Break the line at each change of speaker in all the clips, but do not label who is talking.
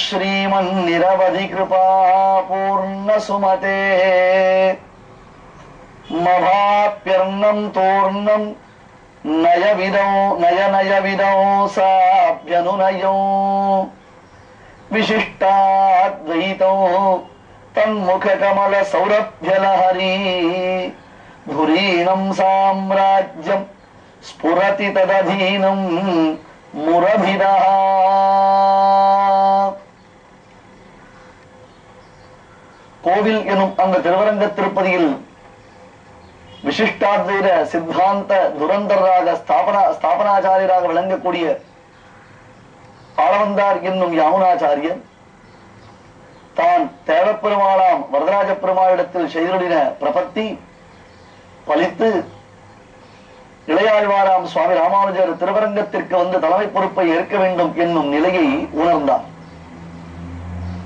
श्रीमन् निरवधि कृपा पूर्ण सुमते मभाप्यर्णं तूर्णं नयनयविदौ साभ्यनुनयौ विशिष्टाद्वैतौ तन्मुखकमल सौरभ्यलहरी धुरीणं साम्राज्यं स्फुरति तदधीनं मुरभिदः. கோவில் எனும் அந்த திருவரங்க திருப்பதியில் விசிஷ்டாத்வைத சித்தாந்த துரந்தராக ஸ்தாபனாச்சாரியராக விளங்கக்கூடிய ஆளவந்தார் என்னும் யாமுனாச்சாரியன் தான் தேவப்பெருமாளாம் வரதராஜ பெருமாளிடத்தில் செய்துள்ள பிரபத்தி பலித்து இளையாழ்வாராம் சுவாமி ராமானுஜர் திருவரங்கத்திற்கு வந்து தலைமை பொறுப்பை ஏற்க வேண்டும் என்னும் நிலையை உணர்ந்தார்.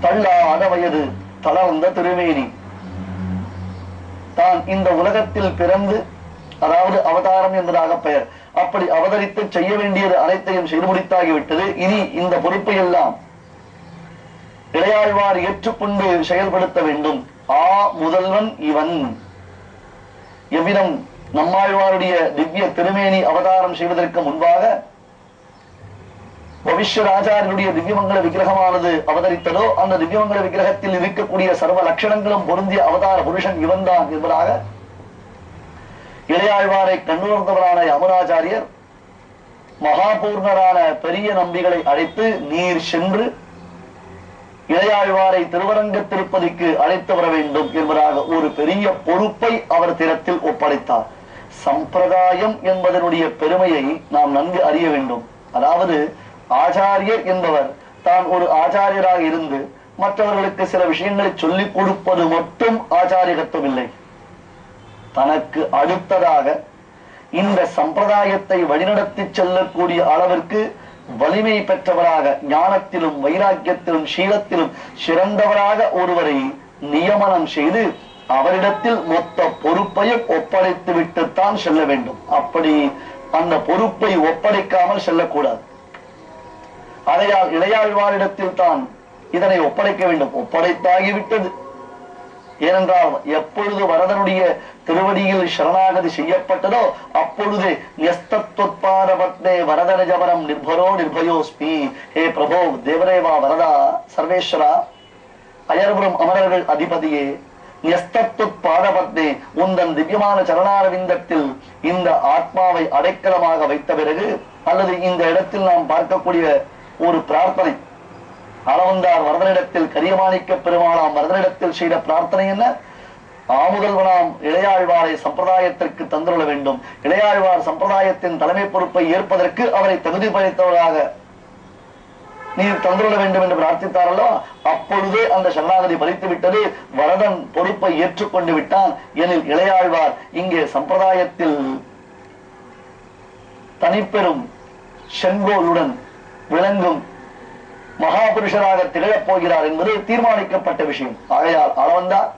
தள்ளாத வயது தளர்ந்த திருமேனி, தான் இந்த உலகத்தில் பிறந்து, அதாவது அவதாரம் என்பதாக பெயர், அப்படி அவதரித்து செய்ய வேண்டியது அனைத்தையும் செய்து முடித்தாகிவிட்டது. இனி இந்த பொறுப்பை எல்லாம் இளையாழ்வார் ஏற்றுக்கொண்டு செயல்படுத்த வேண்டும். முதல்வன் இவன். எவ்விதம் நம்மாழ்வாருடைய திவ்ய திருமேனி அவதாரம் செய்வதற்கு முன்பாக பவிஷ்யராஜாரியுடைய திவ்யமங்கல விக்கிரகமானது அவதரித்ததோ, அந்த திவ்யமங்கல விக்கிரகத்தில் இருக்கக்கூடிய சர்வ லட்சணங்களும் பொருந்திய அவதார புருஷன் இவன்தான் என்பதாக இளையாழ்வாரை கண்டுணர்ந்தவரான யமுனாச்சாரியர் மகாபூர்ணரான பெரிய நம்பிகளை அழைத்து நீர் சென்று இளையாழ்வாரை திருவரங்க திருப்பதிக்கு அழைத்து வர வேண்டும் என்பதாக ஒரு பெரிய பொறுப்பை அவர் திறத்தில் ஒப்படைத்தார். சம்பிரதாயம் என்பதனுடைய பெருமையை நாம் நன்கு அறிய வேண்டும். அதாவது ஆச்சாரியர் என்பவர் தான் ஒரு ஆச்சாரியராக இருந்து மற்றவர்களுக்கு சில விஷயங்களை சொல்லிக் கொடுப்பது மட்டும் ஆச்சாரியத்துவம் இல்லை. தனக்கு அடுத்ததாக இந்த சம்பிரதாயத்தை வழிநடத்தி செல்லக்கூடிய அளவிற்கு வலிமை பெற்றவராக, ஞானத்திலும் வைராக்கியத்திலும் சீலத்திலும் சிறந்தவராக ஒருவரை நியமனம் செய்து அவரிடத்தில் மொத்த பொறுப்பையும் ஒப்படைத்து விட்டுத்தான் செல்ல வேண்டும். அப்படி அந்த பொறுப்பை ஒப்படைக்காமல் செல்லக்கூடாது. அதையால் இளையாழ்வாரிடத்தில் தான் இதனை ஒப்படைக்க வேண்டும். ஒப்படைத்தாகிவிட்டது. ஏனென்றால் எப்பொழுது வரதனுடைய திருவடியில் சரணாகதி செய்யப்பட்டதோ அப்பொழுது யஸ்தத்வத்பாதபத்னே வரதன ஜபரம் நிர்பரோ நிர்பயோஸ்மி. ஹே பிரபோ தேவரேவா வரதா சர்வேஸ்வரா அயர்புரம் அமரர்கள் அதிபதியே, யஸ்தத்வத்பாதபத்னே உந்தன் திவ்யமான சரணாரவிந்தத்தில் இந்த ஆத்மாவை அடைக்கலமாக வைத்த பிறகு, அல்லது இந்த இடத்தில் நாம் பார்க்கக்கூடிய ஒரு பிரார்த்தனை, அளவந்தார் வரதனிடத்தில் கரியமாணிக்க பெருமாளாம் வரதனிடத்தில் செய்த பிரார்த்தனை என்ன? ஆமுதல்வனாம் இளையாழ்வாரை சம்பிரதாயத்திற்கு தந்துள்ள வேண்டும். இளையாழ்வார் சம்பிரதாயத்தின் தலைமை பொறுப்பை ஏற்பதற்கு அவரை தகுதி படைத்தவராக நீர் தந்துள்ள வேண்டும் என்று பிரார்த்தித்தாரல்லோ, அப்பொழுதே அந்த சரணாகதி பலித்து விட்டது. வரதன் பொறுப்பை ஏற்றுக்கொண்டு விட்டான். எனில் இளையாழ்வார் இங்கே சம்பிரதாயத்தில் தனிப்பெரும் செங்கோலுடன் விளங்கும் மகாபுருஷராக திகழப் போகிறார் என்பது தீர்மானிக்கப்பட்ட விஷயம். ஆகையால் அளவந்தார்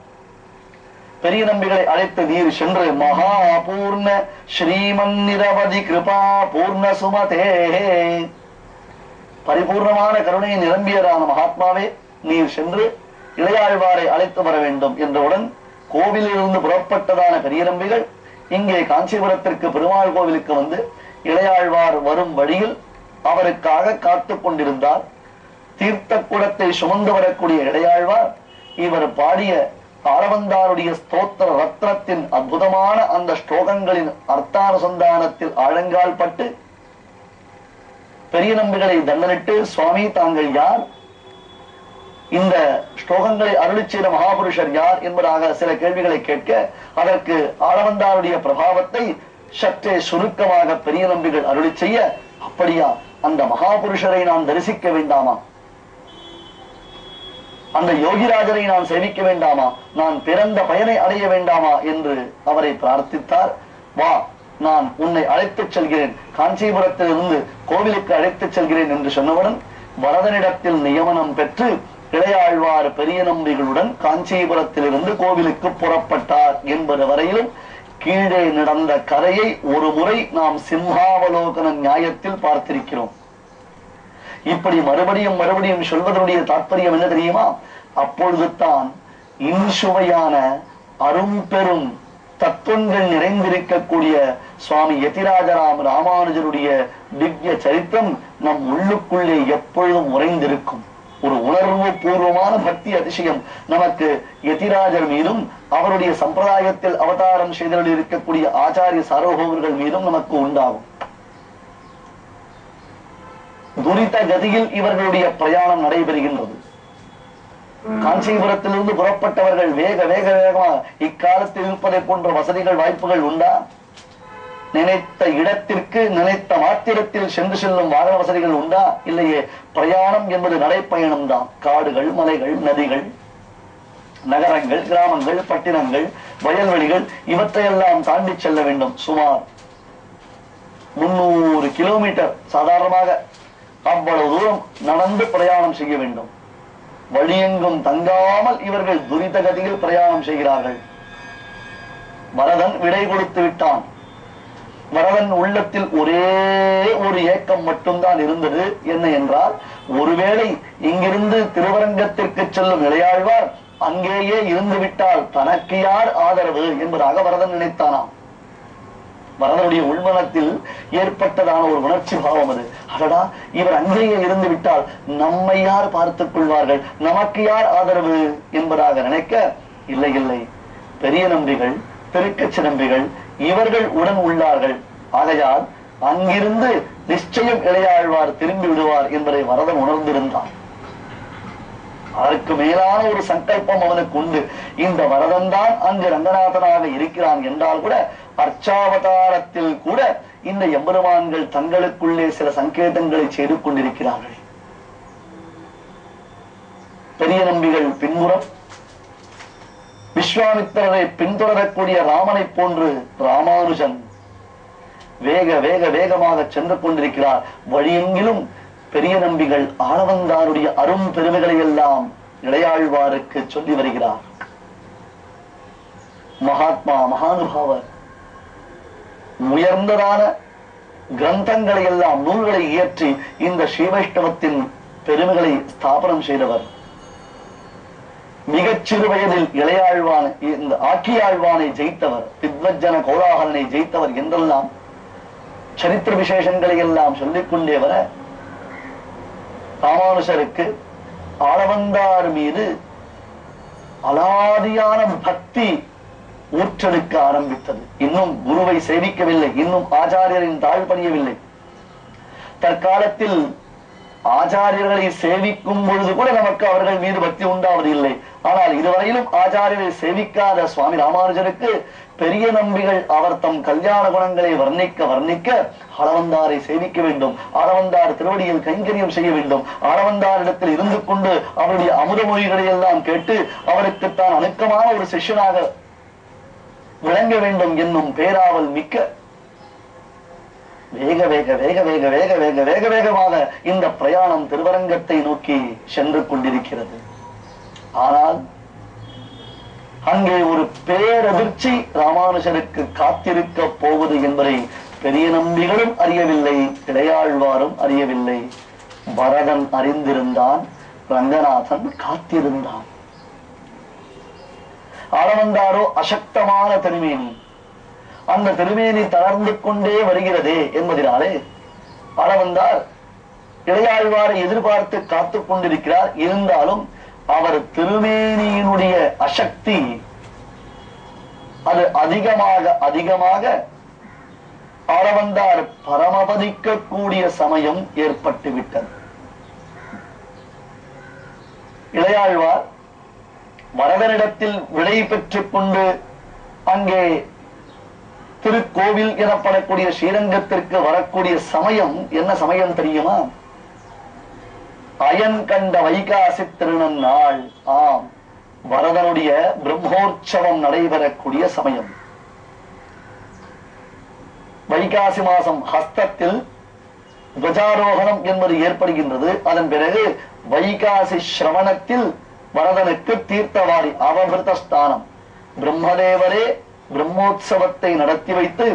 பெரிய நம்பிகளை அழைத்து நீர் சென்று மகாபூர்ண ஸ்ரீமன் நிரவதி கிருபா பூர்ண சுமதே, பரிபூர்ணமான கருணையை நிரம்பியதான மகாத்மாவே நீர் சென்று இளையாழ்வாரை அழைத்து வர வேண்டும் என்றவுடன் கோவிலிலிருந்து புறப்பட்டதான பெரிய நம்பிகள் இங்கே காஞ்சிபுரத்திற்கு பெருமாள் கோவிலுக்கு வந்து இளையாழ்வார் வரும் வழியில் அவருக்காக காத்து கொண்டிருந்தார். தீர்த்த குடத்தை சுமந்து வரக்கூடிய இளையாழ்வார் இவர் பாடிய ஆளவந்தாருடைய ஸ்தோத்திர ரத்னத்தின் அற்புதமான அந்த ஸ்லோகங்களின் அர்த்தானுசந்தானத்தில் ஆழங்கால் பட்டு பெரிய நம்பிகளை தண்டனிட்டு, சுவாமி தாங்கள் யார், இந்த ஸ்லோகங்களை அருளி செய்த மகாபுருஷர் யார் என்பதாக சில கேள்விகளை கேட்க, அதற்கு ஆளவந்தாருடைய பிரபாவத்தை சற்றே சுருக்கமாக பெரிய நம்பிகள் அருளி செய்ய, அப்படியா அந்த மகாபுருஷரை நான் தரிசிக்க வேண்டாமா, அந்த யோகிராஜரை நான் சேவிக்க வேண்டாமா, நான் பிறந்த பயனை அடைய வேண்டாமா என்று அவரை பிரார்த்தித்தார். வா, நான் உன்னை அழைத்துச் செல்கிறேன், காஞ்சிபுரத்திலிருந்து கோவிலுக்கு அழைத்துச் செல்கிறேன் என்று சொன்னவுடன் வரதனிடத்தில் நியமனம் பெற்று இளையாழ்வார் பெரிய நம்பிகளுடன் காஞ்சிபுரத்திலிருந்து கோவிலுக்கு புறப்பட்டார் என்பது வரையிலும் கீழே நடந்த கரையை ஒரு முறை நாம் சிம்ஹாவலோகன நியாயத்தில் பார்த்திருக்கிறோம். இப்படி மறுபடியும் மறுபடியும் சொல்வதனுடைய தாற்பயம் என்ன தெரியுமா? அப்பொழுது தான் இன்சுவையான அரும்பெரும் தத்துவங்கள் நிறைந்திருக்கக்கூடிய சுவாமி யதிராஜராம் ராமானுஜருடைய திவ்ய சரித்திரம் நம் உள்ளுக்குள்ளே எப்பொழுதும் உறைந்திருக்கும். ஒரு உணர்வு பூர்வமான பக்தி அதிசயம் நமக்கு யதிராஜர் மீதும் அவருடைய சம்பிரதாயத்தில் அவதாரம் செய்தவர்கள் இருக்கக்கூடிய ஆச்சாரிய சார்வபௌமர்கள் மீதும் நமக்கு உண்டாகும். துரித கதியில் இவர்களுடைய பிரயாணம் நடைபெறுகின்றது. காஞ்சிபுரத்திலிருந்து புறப்பட்டவர்கள் வேக வேக வேகமா இக்காலத்தில் இருப்பதை போன்ற வசதிகள் வாய்ப்புகள் உண்டா? நினைத்த இடத்திற்கு நினைத்த மாத்திரத்தில் சென்று செல்லும் வாகன வசதிகள் உண்டா? இல்லையே. பிரயாணம் என்பது நடைப்பயணம் தான். காடுகள், மலைகள், நதிகள், நகரங்கள், கிராமங்கள், பட்டினங்கள், வயல்வெளிகள் இவற்றையெல்லாம் தாண்டி செல்ல வேண்டும். சுமார் 300 கிலோமீட்டர் சாதாரணமாக அவ்வளவு தூரம் நடந்து பிரயாணம் செய்ய வேண்டும். வழியெங்கும் தங்காமல் இவர்கள் துரித கதியில் பிரயாணம் செய்கிறார்கள். வரதன் விடை கொடுத்து விட்டான். வரதன் உள்ளத்தில் ஒரே ஒரு ஏக்கம் மட்டும்தான் இருந்தது. என்ன என்றால், ஒருவேளை இங்கிருந்து திருவரங்கத்திற்கு செல்லும் இளையாழ்வார் அங்கேயே இருந்து விட்டால் தனக்கு யார் ஆதரவு என்பதாக வரதன் நினைத்தானாம். வரதனுடைய உள்மனத்தில் ஏற்பட்டதான ஒரு உணர்ச்சி பாவம் அது. அடடா, இவர் அங்கேயே இருந்து விட்டால் நம்மை யார் பார்த்துக் கொள்வார்கள், நமக்கு யார் ஆதரவு என்பதாக நினைக்க, இல்லை இல்லை, பெரிய நம்பிகள், பெருக்கச்சி நம்பிகள் இவர்கள் உடன் உள்ளார்கள். ஆகையால் அங்கிருந்து நிச்சயம் இளையாழ்வார் திரும்பி விடுவார் என்பதை வரதன் உணர்ந்திருந்தான். அதற்கு மேலான ஒரு சங்கல்பம் அவனுக்கு உண்டு. இந்த வரதன் தான் அங்கு ரங்கநாதனாக இருக்கிறான் என்றால் கூட, அர்ச்சாவதாரத்தில் கூட இந்த எம்பெருமான்கள் தங்களுக்குள்ளே சில சங்கேதங்களை செய்து கொண்டிருக்கிறார்கள். பெரிய நம்பிகள் பின்புறம் விஸ்வாமித்திரரை பின்தொடரக்கூடிய ராமனை போன்று ராமானுஜன் வேக வேக வேகமாக சென்று கொண்டிருக்கிறார். வழியெங்கிலும் பெரிய நம்பிகள் ஆளவந்தாருடைய அரும் பெருமைகளை எல்லாம் இளையாழ்வாருக்கு சொல்லி வருகிறார். மகாத்மா, மகானுபாவர், உயர்ந்ததான கிரந்தங்களை எல்லாம், நூல்களை இயற்றி இந்த ஸ்ரீவைஷ்ணவத்தின் பெருமைகளை ஸ்தாபனம் செய்தவர். மிகச் சிறு வயதில் இளையாழ்வான், இந்த ஆக்கியாழ்வானை ஜெயித்தவர், வித்வஜன கோலாகலனை ஜெயித்தவர் என்றெல்லாம் சரித்திர விசேஷங்களை எல்லாம் சொல்லிக்கொண்டே வர, ராமானுஜருக்கு ஆளவந்தார் மீது அலாதியான பக்தி ஊற்றெடுக்க ஆரம்பித்தது. இன்னும் குருவை சேவிக்கவில்லை, இன்னும் ஆச்சாரியரின் தாழ் பணியவில்லை. தற்காலத்தில் ஆச்சாரியர்களை சேவிக்கும் பொழுது கூட நமக்கு அவர்கள் மீது பக்தி உண்டாவது இல்லை. ஆனால் இதுவரையிலும் ஆச்சாரியரை சேவிக்காத சுவாமி ராமானுஜருக்கு பெரிய நம்பிகள் அவர் தம் கல்யாண குணங்களை வர்ணிக்க வர்ணிக்க ஆளவந்தாரை சேவிக்க வேண்டும், ஆளவந்தார் திருவடியில் கைங்கரியம் செய்ய வேண்டும், ஆளவந்தாரிடத்தில் இருந்து கொண்டு அவருடைய அமுத மொழிகளை எல்லாம் கேட்டு அவருக்கு தான் அணுக்கமான ஒரு சிஷ்யனாக விளங்க வேண்டும் என்னும் பேராவல் மிக்க வேக வேக வேக வேக வேக வேக வேக வேகமாக இந்த பிரயாணம் திருவரங்கத்தை நோக்கி சென்று கொண்டிருக்கிறது. ஆனால் அங்கே ஒரு பேரதிர்ச்சி ராமானுஜருக்கு காத்திருக்க போவது என்பதை பெரிய நம்பிகளும் அறியவில்லை, இளையாழ்வாரும் அறியவில்லை. பரதன் அறிந்திருந்தான், ரங்கநாதன் காத்திருந்தான். ஆளவந்தாரோ அசக்தமான திருமேனி, அந்த திருமேனி தளர்ந்து கொண்டே வருகிறதே என்பதனாலே ஆளவந்தார் இளையாழ்வாரை எதிர்பார்த்து காத்துக் கொண்டிருக்கிறார். இருந்தாலும் அவர் திருமேனியினுடைய அசக்தி அது அதிகமாக அதிகமாக ஆளவந்தார் பரமபதிக்க கூடிய சமயம் ஏற்பட்டு விட்டது. இளையாழ்வார் வரதனிடத்தில் விடை பெற்றுக் கொண்டு அங்கே திருக்கோவில் எனப்படக்கூடிய ஸ்ரீரங்கத்திற்கு வரக்கூடிய சமயம் என்ன சமயம் தெரியுமா? அயன் கண்ட வைகாசி திருநன்னாள். ஆம், வரதனுடைய பிரம்மோற்சவம் நடைபெறக்கூடிய சமயம். வைகாசி மாசம் ஹஸ்தத்தில் துவஜாரோகணம் என்பது ஏற்படுகின்றது. அதன் பிறகு வைகாசி சிரவணத்தில் வரதனுக்கு தீர்த்தவாரி அவபிருத ஸ்தானம். பிரம்மதேவரே பிரம்மோற்சவத்தை நடத்தி வைத்து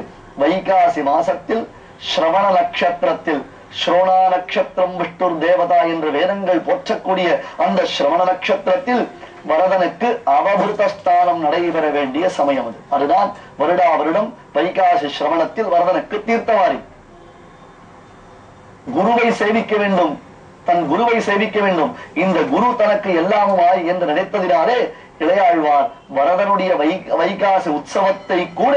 வைகாசி மாசத்தில் ஸ்ரவண நட்சத்திரத்தில் ஸ்ரோணா நட்சத்திரம் விஷ்ணுர் தேவதா என்று வேதங்கள் போற்றக்கூடிய அந்த சிரவண நட்சத்திரத்தில் வரதனுக்கு அவபிருத ஸ்தானம் நடைபெற வேண்டிய சமயம் அது. அதுதான் வருடா வருடம் வைகாசி சிரவணத்தில் வரதனுக்கு தீர்த்தவாரி. குருவை சேவிக்க வேண்டும், தன் குருவை சேவிக்க வேண்டும். இந்த குரு தனக்கு எல்லாமுமாய் என்று நினைத்ததினாலே இளையாழ்வார் வரதனுடைய வைகாசி உற்சவத்தை கூட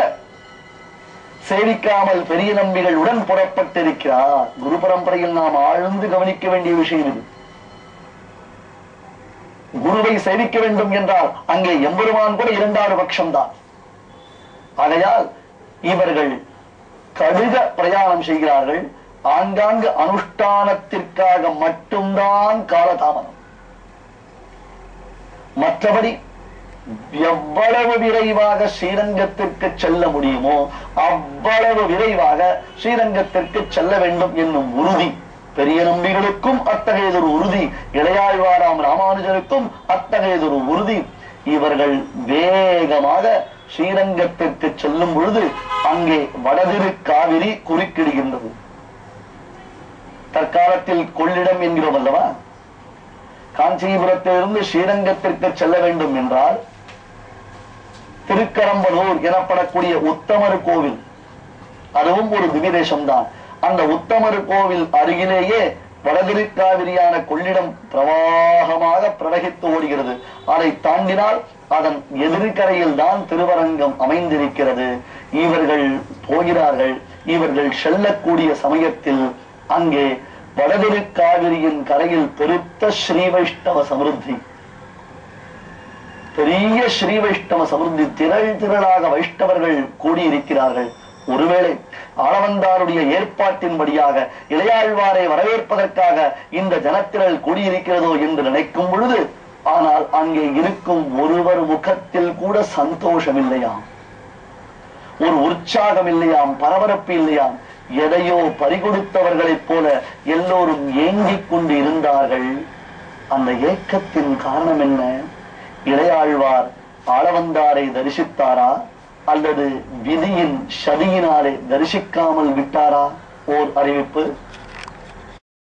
சேவிக்காமல் பெரிய நம்பிகளுடன் புறப்பட்டிருக்கிறார். குரு பரம்பரையில் நாம் ஆழ்ந்து கவனிக்க வேண்டிய விஷயம் இது. குருவை சேவிக்க வேண்டும் என்றால் அங்கே எம்பெருமான் கூட இரண்டாவது பட்சம்தான். ஆகையால் இவர்கள் கடுக பிரயாணம் செய்கிறார்கள். ஆங்காங்கு அனுஷ்டானத்திற்காக மட்டும்தான் காலதாமதம். மற்றபடி எவ்வளவு விரைவாக ஸ்ரீரங்கத்திற்கு செல்ல முடியுமோ அவ்வளவு விரைவாக ஸ்ரீரங்கத்திற்கு செல்ல வேண்டும் என்னும் உறுதி பெரிய நம்பிகளுக்கும் அத்தகையதொரு உறுதி, இளையாழ்வாராம் ராமானுஜருக்கும் அத்தகையதொரு உறுதி. இவர்கள் வேகமாக ஸ்ரீரங்கத்திற்கு செல்லும் பொழுது அங்கே வடதிரு காவிரி குறுக்கிடுகின்றது. தற்காலத்தில் கொள்ளிடம் என்கிறோம் அல்லவா? காஞ்சிபுரத்திலிருந்து ஸ்ரீரங்கத்திற்கு செல்ல வேண்டும் என்றால் திருக்கரம்பனூர் எனப்படக்கூடிய உத்தமர் கோவில், அதுவும் ஒரு திவிதேசம்தான். அந்த உத்தமர் கோவில் அருகிலேயே வடதிருக்காவிரியான கொள்ளிடம் பிரவாகமாக பிரவகித்து ஓடுகிறது. அதை தாண்டினால் அதன் எதிர்கரையில் தான் திருவரங்கம் அமைந்திருக்கிறது. இவர்கள் போகிறார்கள். இவர்கள் செல்லக்கூடிய சமயத்தில் அங்கே வடதிருக்காவிரியின் கரையில் பெருத்த ஸ்ரீ வைஷ்ணவ சமிருத்தி, பெரிய ஸ்ரீ வைஷ்ணவ சமிருத்தி, திரள் திரளாக வைஷ்ணவர்கள் கூடியிருக்கிறார்கள். ஒருவேளை ஆளவந்தாருடைய ஏற்பாட்டின்படியாக இளையாழ்வாரை வரவேற்பதற்காக இந்த ஜனத்திரள் கூடியிருக்கிறதோ என்று நினைக்கும் பொழுது, ஆனால் அங்கே இருக்கும் ஒருவர் முகத்தில் கூட சந்தோஷம் இல்லையாம், ஒரு உற்சாகம் இல்லையாம், பரபரப்பு இல்லையாம். எதையோ பறிகொடுத்தவர்களைப் போல எல்லோரும் ஏங்கிக் கொண்டு இருந்தார்கள். அந்த ஏக்கத்தின் காரணம் என்ன? இளையாழ்வார் ஆளவந்தாரை தரிசித்தாரா அல்லது விதியின் சதியினாலே தரிசிக்காமல் விட்டாரா? ஓர் அறிவிப்பு.